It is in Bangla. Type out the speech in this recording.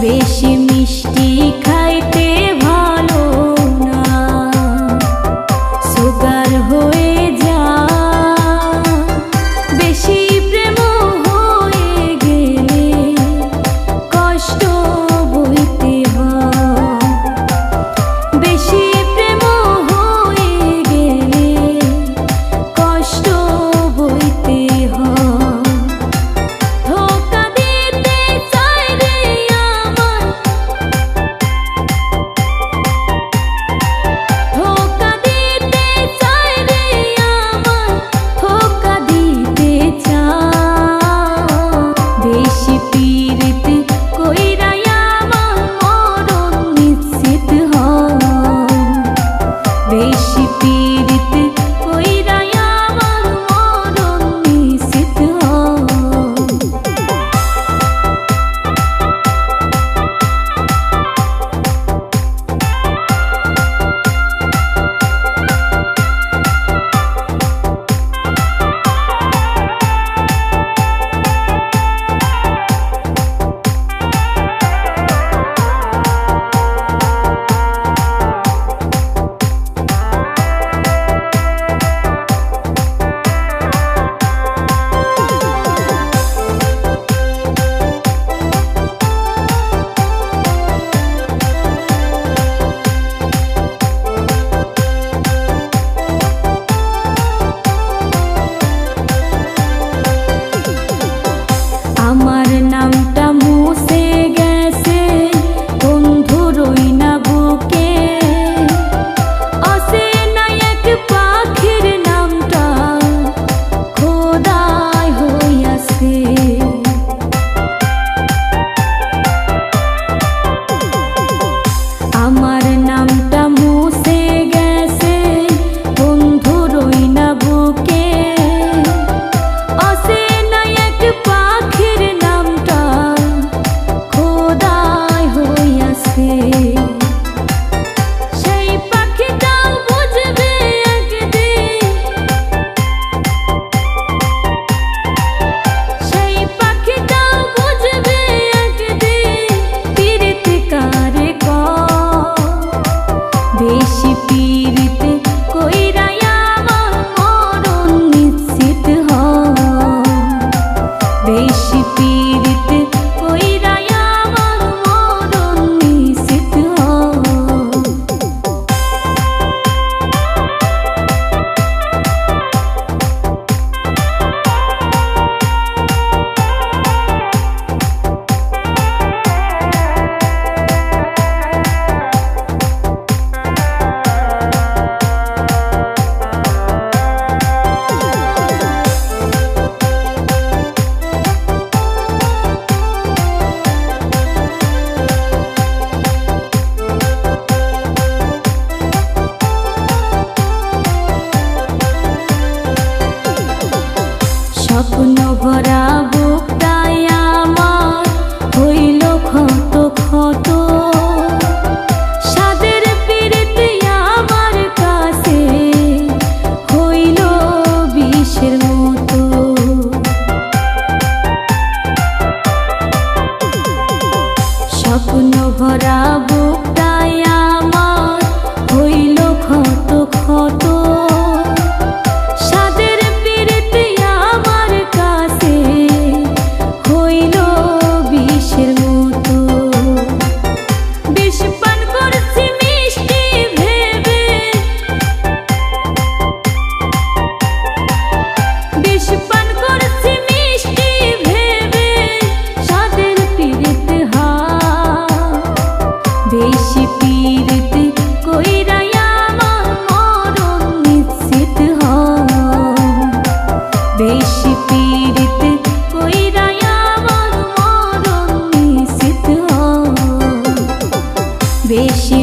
বেশি মিষ্টি খাইতে ভালো না, সুগার হয়ে যায়। বেশি প্রেম হয়ে গেলে কষ্ট বইতে হয়। বেশি প্রেম হয়ে গেলে কষ্ট বইতে হয়। আমার নামটা মুছে গেছে বন্ধুরই না বুকে, আছে না এক পাখির নামটা খোদাই হইয়াছে। আমার নামটা মুছে গেছে বন্ধুরই না বুকে, আছে না এক পাখির নামটা খোদাই হইয়াছে। সেই পাখিটাও বুঝবে একদিন, সেই পাখিটাও বুঝবে একদিন পীড়িত কারে কয়। বেশি পীড়িত কইরা আমার মরণ নিশ্চিত হয়। বেশি পীড়িত কইরা আমার মরণ নিশ্চিত হয়। স্বপ্ন ভরা বুকটাই আমার হইল ক্ষত ক্ষত, সাদের পীড়িত আমার কাছে হইল বিষের মতো। স্বপ্ন ভরা বুকটাই আমার হইল ক্ষত ক্ষত, সাদের পীড়িত আমার কাছে হইল বিষের মতো। বিষ পান করছি মিষ্টি ভেবে, বিষ পান করছি মিষ্টি ভেবে সাদের পীড়িত হয়। বেশি পীড়িত কইরা আমার মরণ নিশ্চিত হয়। বেশি পীড়িত কইরা আমার মরণ নিশ্চিত হয়। বেশি